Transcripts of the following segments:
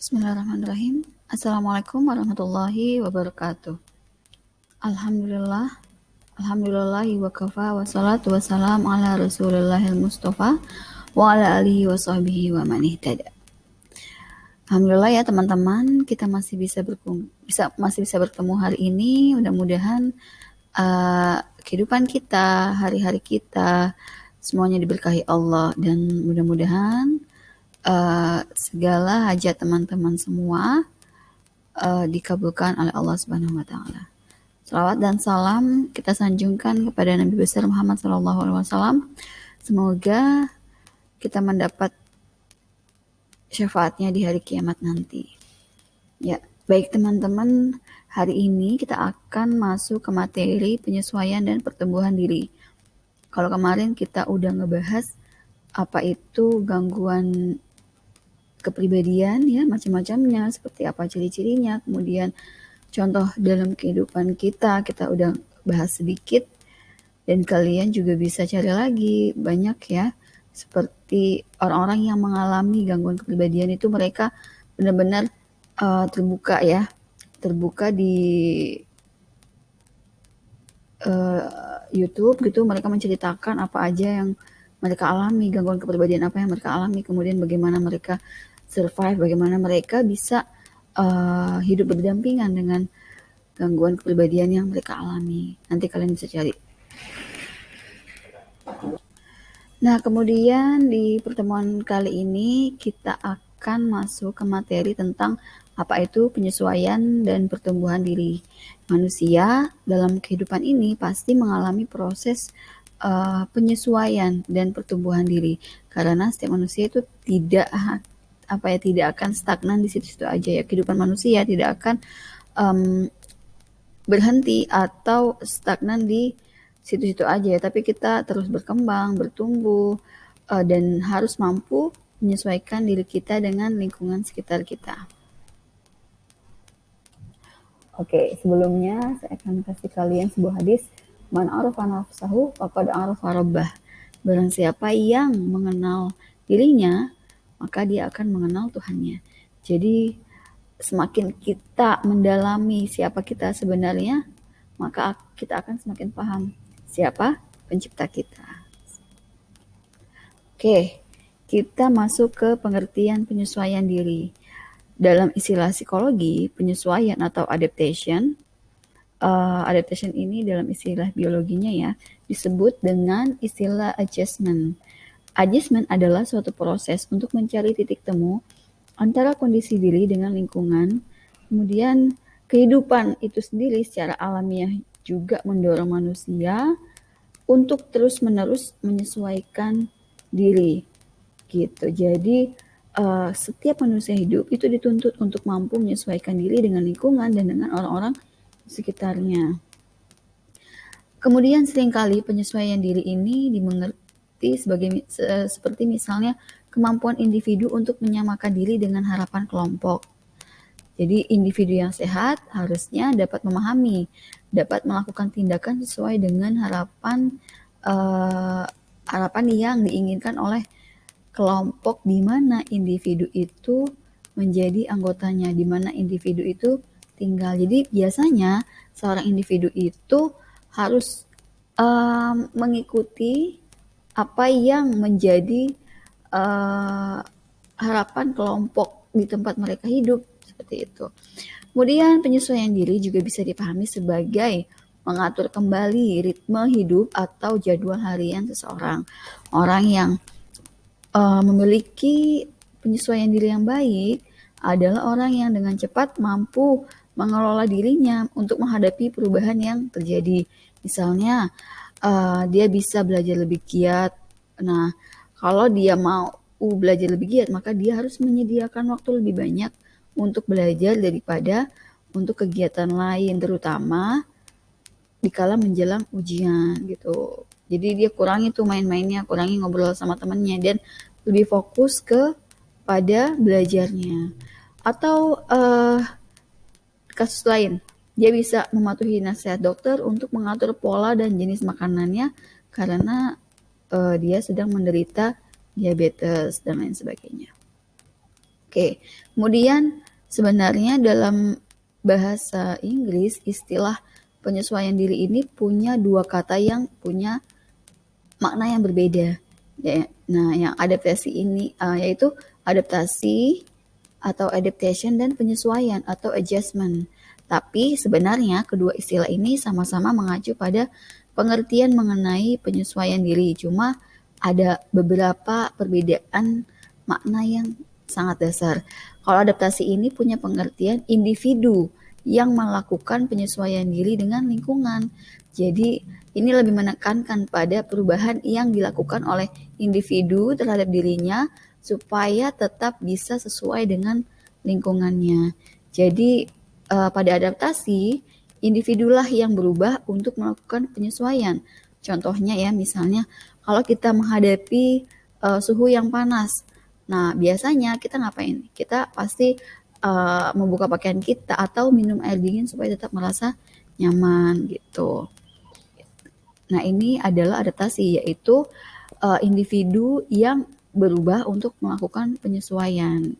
Bismillahirrahmanirrahim. Assalamualaikum warahmatullahi wabarakatuh. Alhamdulillah, alhamdulillahi wa kafa wa salatu wa salam ala rasulillahil mustafa wa ala alihi wa sahbihi wa man ihtada. Alhamdulillah ya teman-teman, kita masih bisa bertemu hari ini. Mudah-mudahan kehidupan kita, hari-hari kita semuanya diberkahi Allah, dan mudah-mudahan segala hajat teman-teman semua dikabulkan oleh Allah Subhanahu wa taala. Salawat dan salam kita sanjungkan kepada Nabi besar Muhammad SAW. Semoga kita mendapat syafaatnya di hari kiamat nanti. Ya, baik teman-teman, hari ini kita akan masuk ke materi penyesuaian dan pertumbuhan diri. Kalau kemarin kita udah ngebahas apa itu gangguan kepribadian, ya, macam-macamnya, seperti apa ciri-cirinya, kemudian contoh dalam kehidupan kita udah bahas sedikit, dan kalian juga bisa cari lagi banyak ya, seperti orang-orang yang mengalami gangguan kepribadian itu mereka benar-benar terbuka di YouTube gitu, mereka menceritakan apa aja yang mereka alami, gangguan kepribadian apa yang mereka alami, kemudian bagaimana mereka survive, bagaimana mereka bisa hidup berdampingan dengan gangguan kepribadian yang mereka alami. Nanti kalian bisa cari. Nah, kemudian di pertemuan kali ini kita akan masuk ke materi tentang apa itu penyesuaian dan pertumbuhan diri. Manusia dalam kehidupan ini pasti mengalami proses penyesuaian dan pertumbuhan diri, karena setiap manusia itu tidak akan stagnan di situ-situ aja ya. Kehidupan manusia tidak akan berhenti atau stagnan di situ-situ aja, tapi kita terus berkembang, bertumbuh, dan harus mampu menyesuaikan diri kita dengan lingkungan sekitar kita. Oke, sebelumnya saya akan kasih kalian sebuah hadis. Man arafa nafsahu faqad arafa rabbah. Barang siapa yang mengenal dirinya, maka dia akan mengenal Tuhannya. Jadi semakin kita mendalami siapa kita sebenarnya, maka kita akan semakin paham siapa pencipta kita. Oke, kita masuk ke pengertian penyesuaian diri. Dalam istilah psikologi, penyesuaian atau adaptation ini dalam istilah biologinya ya, disebut dengan istilah adjustment. Adjustment adalah suatu proses untuk mencari titik temu antara kondisi diri dengan lingkungan. Kemudian kehidupan itu sendiri secara alamiah juga mendorong manusia untuk terus-menerus menyesuaikan diri gitu. Jadi setiap manusia hidup itu dituntut untuk mampu menyesuaikan diri dengan lingkungan dan dengan orang-orang sekitarnya. Kemudian seringkali penyesuaian diri ini dimengerti seperti misalnya kemampuan individu untuk menyamakan diri dengan harapan kelompok. Jadi individu yang sehat harusnya dapat memahami, dapat melakukan tindakan sesuai dengan harapan yang diinginkan oleh kelompok di mana individu itu menjadi anggotanya, di mana individu itu tinggal. Jadi biasanya seorang individu itu harus mengikuti apa yang menjadi harapan kelompok di tempat mereka hidup, seperti itu. Kemudian penyesuaian diri juga bisa dipahami sebagai mengatur kembali ritme hidup atau jadwal harian seseorang. Orang yang memiliki penyesuaian diri yang baik adalah orang yang dengan cepat mampu mengelola dirinya untuk menghadapi perubahan yang terjadi. Misalnya dia bisa belajar lebih giat. Nah, kalau dia mau belajar lebih giat, maka dia harus menyediakan waktu lebih banyak untuk belajar daripada untuk kegiatan lain, terutama dikala menjelang ujian gitu. Jadi dia kurangi tuh main-mainnya, kurangi ngobrol sama temannya, dan lebih fokus pada belajarnya. Atau kasus lain, dia bisa mematuhi nasihat dokter untuk mengatur pola dan jenis makanannya karena dia sedang menderita diabetes dan lain sebagainya. Oke, kemudian sebenarnya dalam bahasa Inggris istilah penyesuaian diri ini punya dua kata yang punya makna yang berbeda. Ya, nah, yang adaptasi ini yaitu adaptasi atau adaptation dan penyesuaian atau adjustment. Tapi sebenarnya kedua istilah ini sama-sama mengacu pada pengertian mengenai penyesuaian diri. Cuma ada beberapa perbedaan makna yang sangat dasar. Kalau adaptasi ini punya pengertian individu yang melakukan penyesuaian diri dengan lingkungan. Jadi ini lebih menekankan pada perubahan yang dilakukan oleh individu terhadap dirinya supaya tetap bisa sesuai dengan lingkungannya. Jadi pada adaptasi, individulah yang berubah untuk melakukan penyesuaian. Contohnya ya, misalnya kalau kita menghadapi suhu yang panas. Nah, biasanya kita ngapain? Kita pasti membuka pakaian kita atau minum air dingin supaya tetap merasa nyaman gitu. Nah, ini adalah adaptasi, yaitu individu yang berubah untuk melakukan penyesuaian.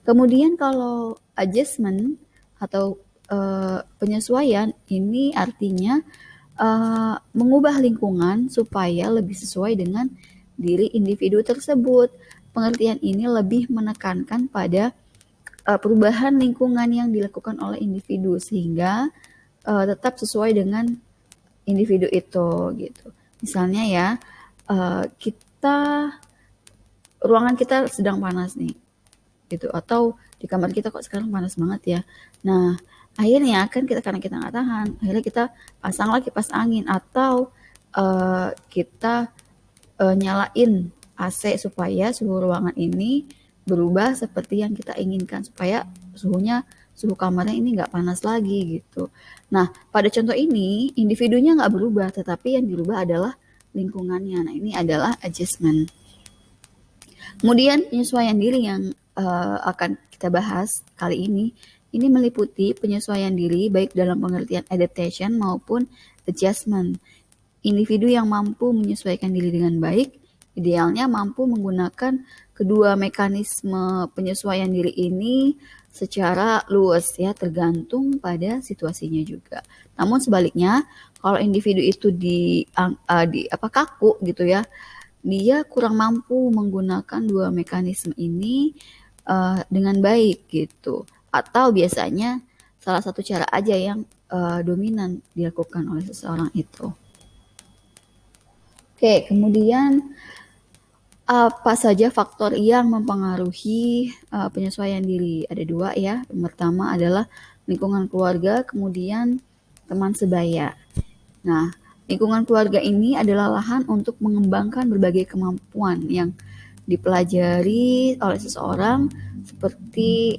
Kemudian kalau adjustment atau penyesuaian ini artinya mengubah lingkungan supaya lebih sesuai dengan diri individu tersebut. Pengertian ini lebih menekankan pada perubahan lingkungan yang dilakukan oleh individu sehingga tetap sesuai dengan individu itu gitu. Misalnya ya, kita ruangan kita sedang panas nih gitu, atau di kamar kita kok sekarang panas banget ya. Nah, akhirnya kan karena kita nggak tahan, akhirnya kita pasang lagi kipas angin atau kita nyalain AC supaya suhu ruangan ini berubah seperti yang kita inginkan supaya suhu kamarnya ini nggak panas lagi gitu. Nah, pada contoh ini individunya nggak berubah, tetapi yang dirubah adalah lingkungannya. Nah, ini adalah adjustment. Kemudian penyesuaian diri yang akan kita bahas kali ini meliputi penyesuaian diri baik dalam pengertian adaptation maupun adjustment. Individu yang mampu menyesuaikan diri dengan baik, idealnya mampu menggunakan kedua mekanisme penyesuaian diri ini secara luas ya, tergantung pada situasinya juga. Namun sebaliknya, kalau individu itu kaku gitu ya, dia kurang mampu menggunakan dua mekanisme ini dengan baik gitu. Atau biasanya salah satu cara aja yang dominan dilakukan oleh seseorang itu. Oke, kemudian apa saja faktor yang mempengaruhi penyesuaian diri? Ada dua ya. Yang pertama adalah lingkungan keluarga, kemudian teman sebaya. Nah, lingkungan keluarga ini adalah lahan untuk mengembangkan berbagai kemampuan yang dipelajari oleh seseorang seperti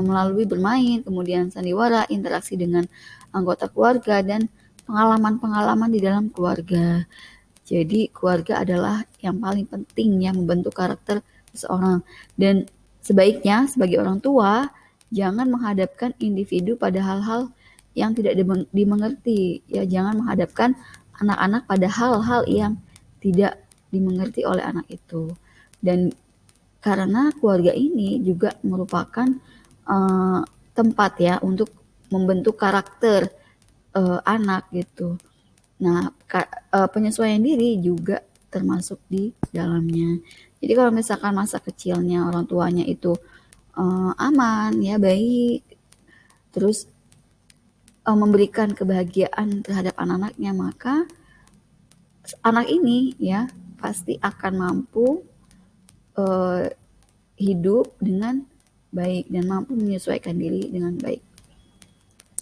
melalui bermain, kemudian sandiwara, interaksi dengan anggota keluarga, dan pengalaman-pengalaman di dalam keluarga. Jadi keluarga adalah yang paling penting yang membentuk karakter seseorang. Dan sebaiknya sebagai orang tua, jangan menghadapkan individu pada hal-hal yang tidak dimengerti. Ya, jangan menghadapkan anak-anak pada hal-hal yang tidak dimengerti oleh anak itu. Dan karena keluarga ini juga merupakan tempat ya untuk membentuk karakter anak gitu. Nah, penyesuaian diri juga termasuk di dalamnya. Jadi kalau misalkan masa kecilnya orang tuanya itu aman ya, baik, terus memberikan kebahagiaan terhadap anak-anaknya, maka anak ini ya pasti akan mampu hidup dengan baik dan mampu menyesuaikan diri dengan baik.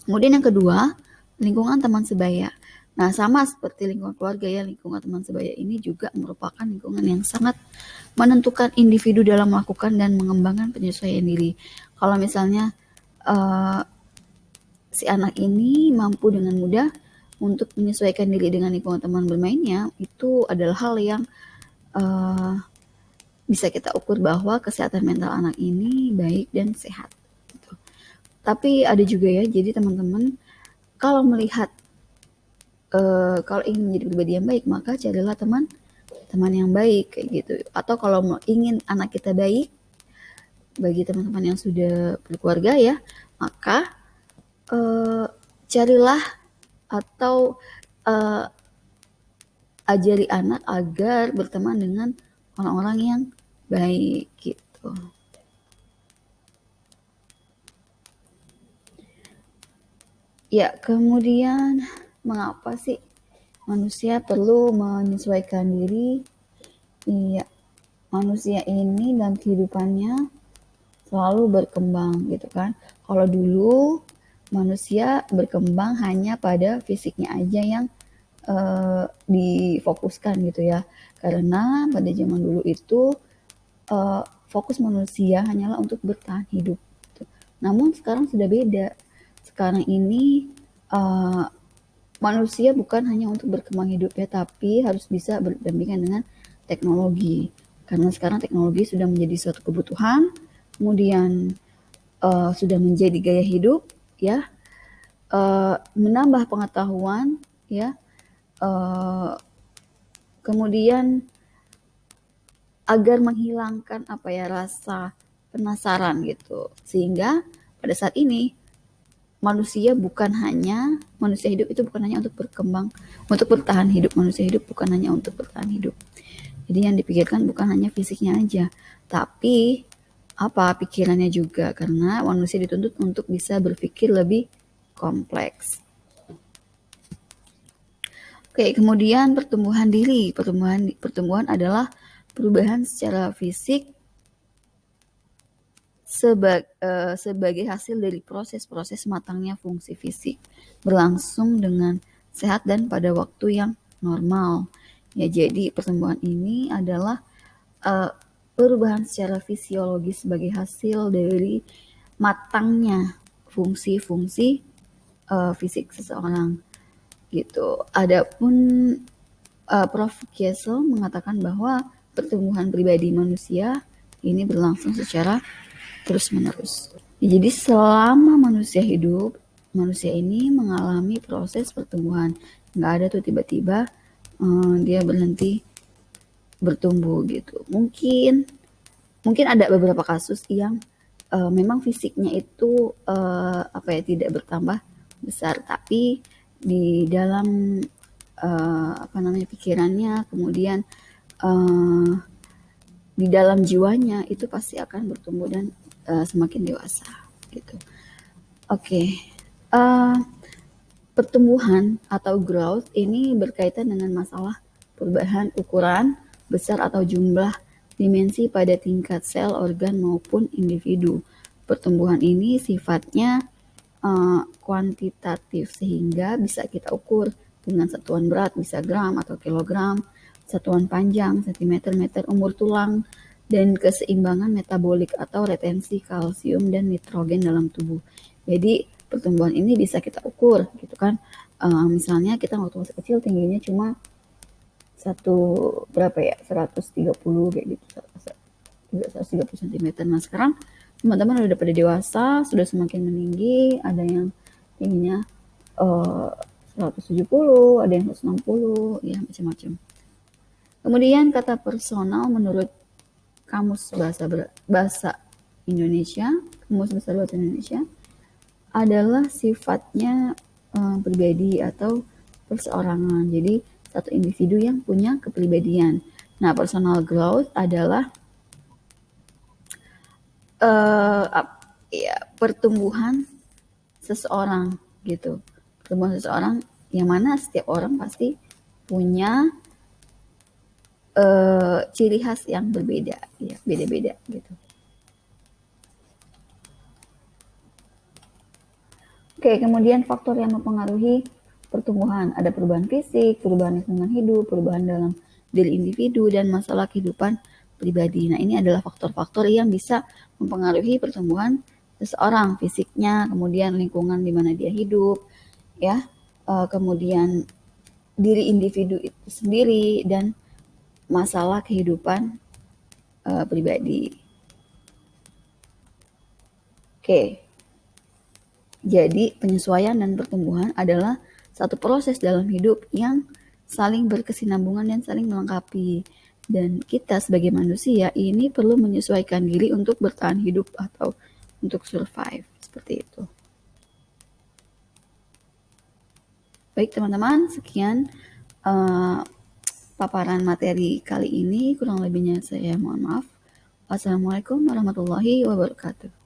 Kemudian yang kedua, lingkungan teman sebaya. Nah, sama seperti lingkungan keluarga ya, lingkungan teman sebaya ini juga merupakan lingkungan yang sangat menentukan individu dalam melakukan dan mengembangkan penyesuaian diri. Kalau misalnya si anak ini mampu dengan mudah untuk menyesuaikan diri dengan lingkungan teman bermainnya, itu adalah hal yang bisa kita ukur bahwa kesehatan mental anak ini baik dan sehat. Gitu. Tapi ada juga ya, jadi teman-teman kalau melihat kalau ingin menjadi pribadi yang baik, maka carilah teman yang baik kayak gitu. Atau kalau ingin anak kita baik, bagi teman-teman yang sudah berkeluarga ya, maka carilah atau ajari anak agar berteman dengan orang-orang yang baik gitu. Ya, kemudian mengapa sih manusia perlu menyesuaikan diri? Iya, manusia ini dalam kehidupannya selalu berkembang gitu kan. Kalau dulu manusia berkembang hanya pada fisiknya aja yang difokuskan gitu ya. Karena pada zaman dulu itu fokus manusia hanyalah untuk bertahan hidup. Gitu. Namun sekarang sudah beda. Sekarang ini manusia bukan hanya untuk berkembang hidup ya, tapi harus bisa berdampingan dengan teknologi. Karena sekarang teknologi sudah menjadi suatu kebutuhan, kemudian sudah menjadi gaya hidup, ya, menambah pengetahuan, ya, kemudian agar menghilangkan rasa penasaran gitu, sehingga pada saat ini manusia hidup itu bukan hanya untuk berkembang, untuk bertahan hidup. Manusia hidup bukan hanya untuk bertahan hidup. Jadi yang dipikirkan bukan hanya fisiknya aja, tapi pikirannya juga, karena manusia dituntut untuk bisa berpikir lebih kompleks. Oke, kemudian pertumbuhan diri. Pertumbuhan adalah perubahan secara fisik sebagai hasil dari proses-proses matangnya fungsi fisik, berlangsung dengan sehat dan pada waktu yang normal. Ya, jadi pertumbuhan ini adalah perubahan secara fisiologis sebagai hasil dari matangnya fungsi-fungsi fisik seseorang gitu. Adapun Prof. Kiesel mengatakan bahwa pertumbuhan pribadi manusia ini berlangsung secara terus-menerus. Ya, jadi selama manusia hidup, manusia ini mengalami proses pertumbuhan. Nggak ada tuh tiba-tiba dia berhenti bertumbuh gitu. Mungkin ada beberapa kasus yang memang fisiknya itu tidak bertambah besar, tapi di dalam pikirannya, kemudian di dalam jiwanya itu pasti akan bertumbuh dan semakin dewasa gitu. Oke. Pertumbuhan atau growth ini berkaitan dengan masalah perubahan ukuran, besar atau jumlah dimensi pada tingkat sel, organ maupun individu. Pertumbuhan ini sifatnya kuantitatif, sehingga bisa kita ukur dengan satuan berat, bisa gram atau kilogram, satuan panjang, sentimeter, meter, umur tulang, dan keseimbangan metabolik atau retensi kalsium dan nitrogen dalam tubuh. Jadi pertumbuhan ini bisa kita ukur gitu kan. Misalnya kita waktu masih kecil tingginya cuma 130 kayak gitu, 130 cm. Nah sekarang teman-teman udah pada dewasa, sudah semakin meninggi, ada yang tingginya 170, ada yang 160, ya macam-macam. Kemudian kata personal menurut Kamus Bahasa Indonesia, Kamus Besar Bahasa Indonesia, adalah sifatnya pribadi atau perseorangan. Jadi satu individu yang punya kepribadian. Nah, personal growth adalah pertumbuhan seseorang gitu. Pertumbuhan seseorang yang mana setiap orang pasti punya ciri khas yang berbeda, ya, beda-beda gitu. Oke, kemudian faktor yang mempengaruhi pertumbuhan. Ada perubahan fisik, perubahan lingkungan hidup, perubahan dalam diri individu, dan masalah kehidupan pribadi. Nah, ini adalah faktor-faktor yang bisa mempengaruhi pertumbuhan seseorang, fisiknya, kemudian lingkungan di mana dia hidup, ya, kemudian diri individu itu sendiri, dan masalah kehidupan pribadi. Oke. Jadi, penyesuaian dan pertumbuhan adalah satu proses dalam hidup yang saling berkesinambungan dan saling melengkapi. Dan kita sebagai manusia ini perlu menyesuaikan diri untuk bertahan hidup atau untuk survive, seperti itu. Baik teman-teman, sekian paparan materi kali ini. Kurang lebihnya saya mohon maaf. Wassalamualaikum warahmatullahi wabarakatuh.